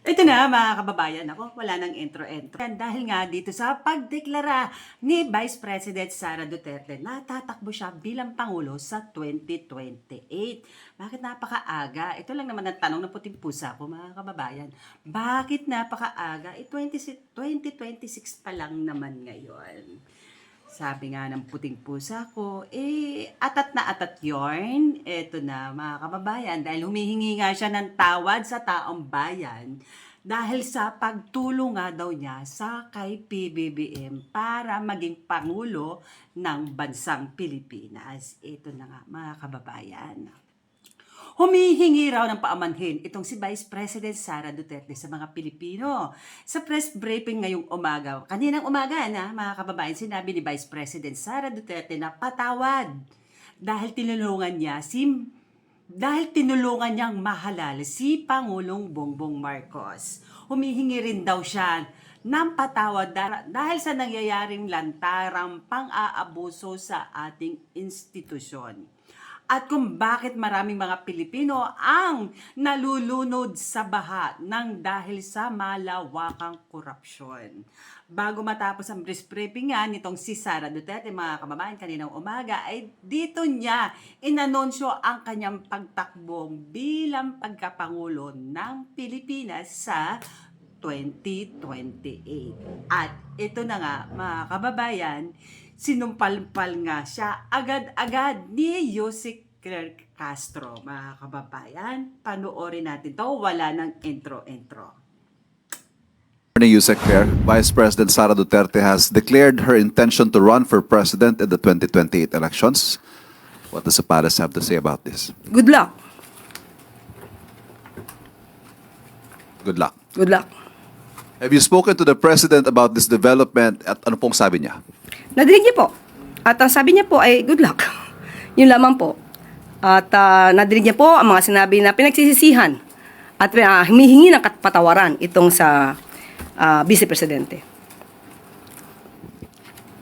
Ito na mga kababayan, ako wala nang intro-intro. Dahil nga dito sa pagdeklara ni Vice President Sara Duterte na tatakbo siya bilang Pangulo sa 2028. Bakit napakaaga? Ito lang naman ang tanong ng puting pusa ko mga kababayan. Bakit napakaaga? 2026 pa lang naman ngayon. Sabi nga ng puting pusa ko, atat na atat yorn. Eto na mga kababayan, dahil humihingi nga siya ng tawad sa taong bayan dahil sa pagtulong nga daw niya sa kay PBBM para maging Pangulo ng bansang Pilipinas. Ito na nga mga kababayan. Humihingi raw ng paamanhin itong si Vice President Sara Duterte sa mga Pilipino. Sa press briefing ngayong umaga, kaninang umaga na mga kababayan, sinabi ni Vice President Sara Duterte na patawad dahil tinulungan niyang mahalal si Pangulong Bongbong Marcos. Humihingi rin daw siya ng patawad dahil sa nangyayaring lantarang pang-aabuso sa ating institusyon. At kung bakit maraming mga Pilipino ang nalulunod sa baha ng dahil sa malawakang korupsyon. Bago matapos ang briefing nga nitong si Sara Duterte, mga kababayan, kaninang umaga, ay dito niya inanunsyo ang kanyang pagtakbong bilang pagkapangulo ng Pilipinas sa 2028. At ito na nga, mga kababayan, sinumpalpal nga siya agad-agad ni Yusek Castro. Mga kababayan, panoorin natin to. Wala ng intro-intro. Morning, Yusek Fair. Vice President Sara Duterte has declared her intention to run for president in the 2028 elections. What does the palace have to say about this? Good luck. Good luck. Good luck. Have you spoken to the president about this development at ano pong sabi niya? Nadinig niya po. At ang sabi niya po ay good luck. Yun lamang po. At nadinig niya po ang mga sinabi na pinagsisisihan at humihingi ng patawaran itong sa Vice Presidente.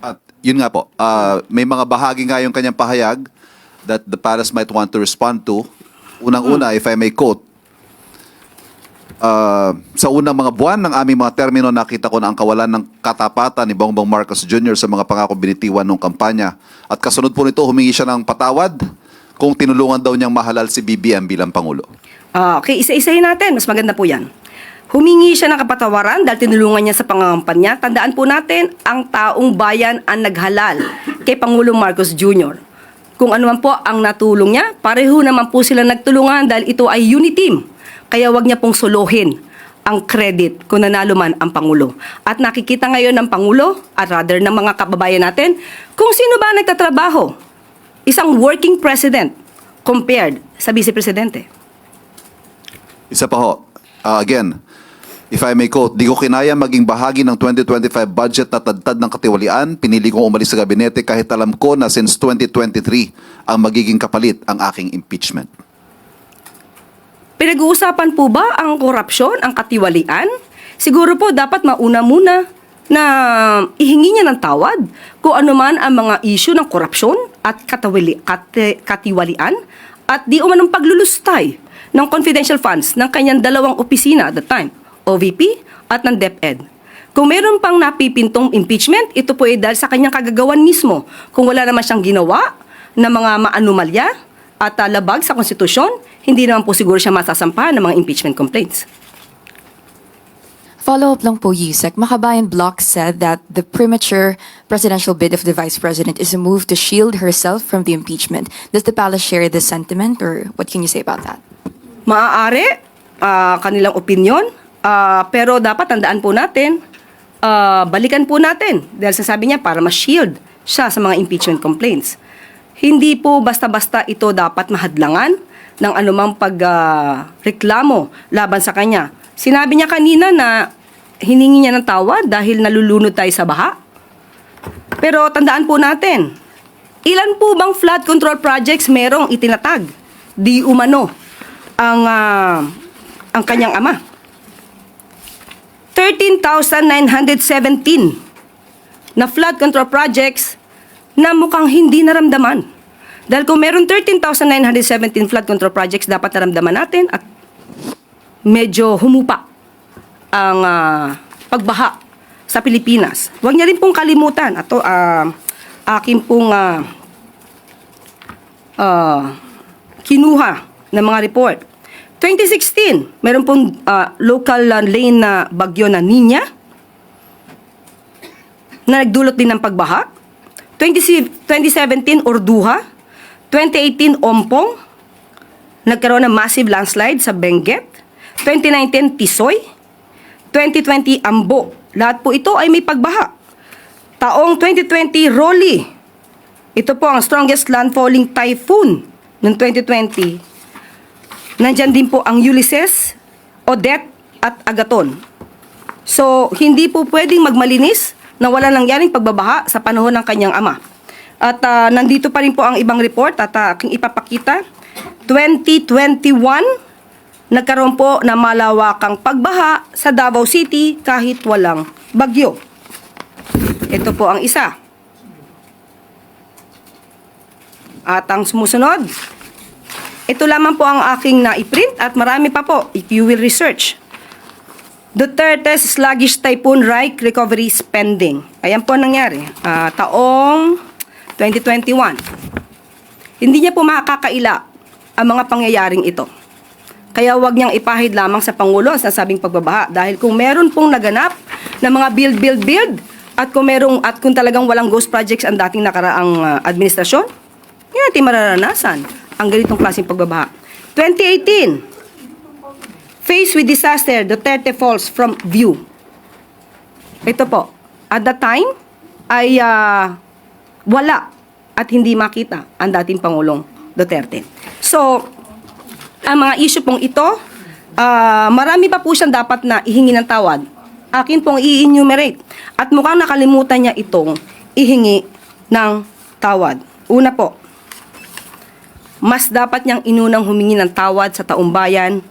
At yun nga po, may mga bahagi nga yung kanyang pahayag that the palace might want to respond to. Unang-una, if I may quote, sa unang mga buwan ng aming mga termino, nakita ko na ang kawalan ng katapatan ni Bongbong Marcos Jr. sa mga pangako binitiwan ng kampanya. At kasunod po nito, humingi siya ng patawad kung tinulungan daw niyang mahalal si BBM bilang Pangulo. Okay, isa-isahin natin. Mas maganda po yan. Humingi siya ng kapatawaran dahil tinulungan niya sa pangangampanya. Tandaan po natin, ang taong bayan ang naghalal kay Pangulong Marcos Jr. Kung ano man po ang natulong niya, pareho naman po sila nagtulungan dahil ito ay unity team. Kaya wag niya pong suluhin ang credit kung nanalo man ang Pangulo. At nakikita ngayon ng Pangulo, at rather ng mga kababayan natin, kung sino ba nagtatrabaho. Isang working president compared sa Vice Presidente. Isa pa ho, again, if I may quote, di ko kinaya maging bahagi ng 2025 budget na tadtad ng katiwalian. Pinili kong umalis sa gabinete kahit alam ko na since 2023 ang magiging kapalit ang aking impeachment. Pinag-uusapan po ba ang korupsyon, ang katiwalian? Siguro po dapat mauna muna na ihingi niya ng tawad kung ano man ang mga issue ng korupsyon at katiwalian at di umanong paglulustay ng confidential funds ng kanyang dalawang opisina at the time, OVP at ng DepEd. Kung meron pang napipintong impeachment, ito po ay dahil sa kanyang kagagawan mismo. Kung wala naman siyang ginawa na mga maanumalya at labag sa konstitusyon, hindi naman po siguro siya masasampahan ng mga impeachment complaints. Follow-up lang po, Yusek. Makabayan Block said that the premature presidential bid of the Vice President is a move to shield herself from the impeachment. Does the palace share this sentiment, or what can you say about that? Maaari, kanilang opinion, pero dapat tandaan po natin, balikan po natin, dahil sasabi niya para ma-shield siya sa mga impeachment complaints. Hindi po basta-basta ito dapat mahadlangan ng anumang pagreklamo laban sa kanya. Sinabi niya kanina na hiningi niya ng tawad dahil nalulunod tayo sa baha. Pero tandaan po natin, ilan po bang flood control projects merong itinatag? Di umano ang kanyang ama. 13,917 na flood control projects na mukhang hindi naramdaman. Dahil kung meron 13,917 flood control projects, dapat naramdaman natin at medyo humupa ang pagbaha sa Pilipinas. Huwag niya rin pong kalimutan. Ito, akin pong kinuha ng mga report. 2016, meron pong local lane na bagyo na Nina na nagdulot din ng pagbaha. 2017, Orduha. 2018, Ompong. Nagkaroon ng massive landslide sa Benguet. 2019, Tisoy. 2020, Ambo. Lahat po ito ay may pagbaha. Taong 2020, Rolly. Ito po ang strongest landfalling typhoon ng 2020. Nandyan din po ang Ulysses, Odette, at Agaton. So, hindi po pwedeng magmalinis na wala nangyaring pagbabaha sa panahon ng kanyang ama. At nandito pa rin po ang ibang report at aking ipapakita. 2021, nagkaroon po na malawakang pagbaha sa Davao City kahit walang bagyo. Ito po ang isa. At ang sumusunod, ito lamang po ang aking na-print at marami pa po if you will research. Duterte's sluggish typhoon Reich recovery spending. Ayan po ang nangyari. Taong 2021. Hindi niya po makakaila ang mga pangyayaring ito. Kaya wag niyang ipahid lamang sa Pangulo ang sinasabing pagbabaha. Dahil kung meron pong naganap na mga build, at kung talagang walang ghost projects ang dating nakaraang administrasyon, hindi natin mararanasan ang ganitong klaseng pagbabaha. 2018, faced with disaster, Duterte falls from view. Ito po, at that time, ay wala at hindi makita ang dating Pangulong Duterte. So, ang mga issue pong ito, marami pa po siyang dapat na ihingi ng tawad. Akin pong i-enumerate. At mukhang nakalimutan niya itong ihingi ng tawad. Una po, mas dapat niyang inunang humingi ng tawad sa taumbayan,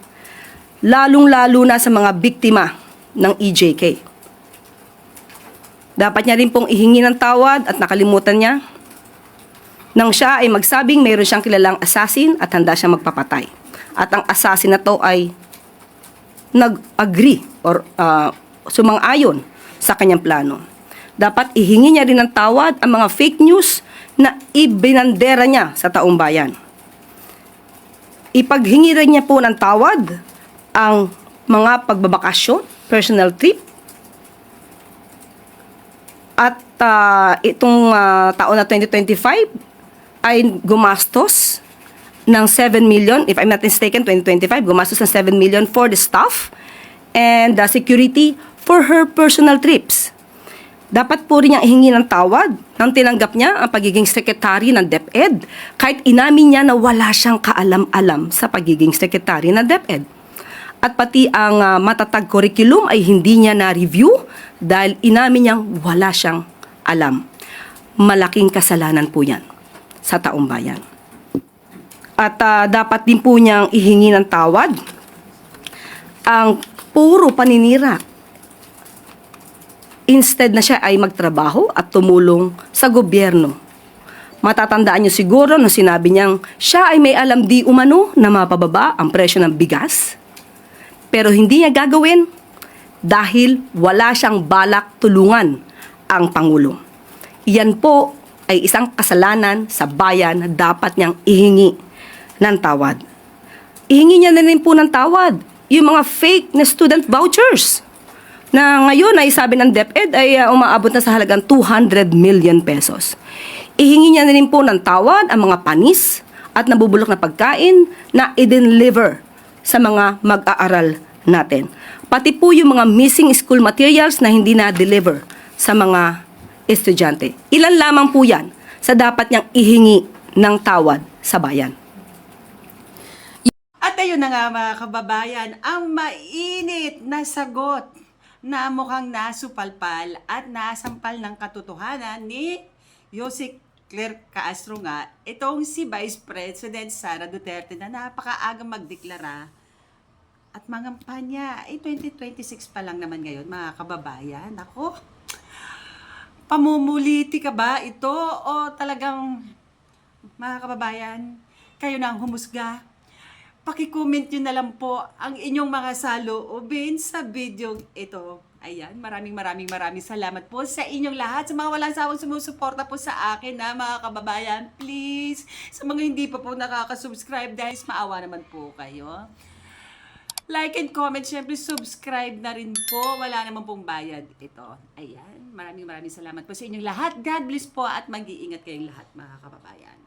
lalong-lalo na sa mga biktima ng EJK. Dapat niya rin pong ihingi ng tawad at nakalimutan niya nang siya ay magsabing mayroon siyang kilalang assassin at handa siyang magpapatay. At ang assassin na to ay nag-agree or sumang-ayon sa kanyang plano. Dapat ihingi niya rin ng tawad ang mga fake news na ibinandera niya sa taumbayan. Ipaghingi rin niya po ng tawad ang mga pagbabakasyon, personal trip. At itong taon na 2025 ay gumastos ng 7 million, if I'm not mistaken, 2025, gumastos ng 7 million for the staff and the security for her personal trips. Dapat po rin niyang ihingi ng tawad nang tinanggap niya ang pagiging sekretary ng DepEd kahit inamin niya na wala siyang kaalam-alam sa pagiging sekretary ng DepEd. At pati ang matatag curriculum ay hindi niya na-review dahil inamin niyang wala siyang alam. Malaking kasalanan po yan sa taumbayan. At dapat din po niyang ihingi ng tawad ang puro paninira. Instead na siya ay magtrabaho at tumulong sa gobyerno. Matatandaan niyo siguro nung sinabi niyang siya ay may alam di umano na mapababa ang presyo ng bigas. Pero hindi niya gagawin dahil wala siyang balak tulungan ang Pangulo. Iyan po ay isang kasalanan sa bayan na dapat niyang ihingi ng tawad. Ihingi niya na rin po ng tawad yung mga fake na student vouchers na ngayon ay sabi ng DepEd ay umaabot na sa halagang 200 million pesos. Ihingi niya na rin po ng tawad ang mga panis at nabubulok na pagkain na i-deliver sa mga mag-aaral natin. Pati po yung mga missing school materials na hindi na-deliver sa mga estudyante. Ilan lamang po yan sa dapat niyang ihingi ng tawad sa bayan. At ayun na nga mga kababayan, ang mainit na sagot na mukhang nasupalpal at nasampal ng katotohanan ni Yossi Claire Castro nga, itong si Vice President Sara Duterte na napakaagang magdeklara at mangampanya. 2026 pa lang naman ngayon mga kababayan. Ako, pamumuliti ka ba ito o talagang mga kababayan, kayo na ang humusga? Paki-comment nyo na lang po ang inyong mga saloobin sa video ito. Ayan, maraming salamat po sa inyong lahat. Sa mga walang sawang sumusuporta po sa akin na mga kababayan, please, sa mga hindi pa po nakaka-subscribe dahil maawa naman po kayo. Like and comment, syempre subscribe na rin po. Wala naman pong bayad ito. Ayan, maraming salamat po sa inyong lahat. God bless po at mag-iingat kayong lahat mga kababayan.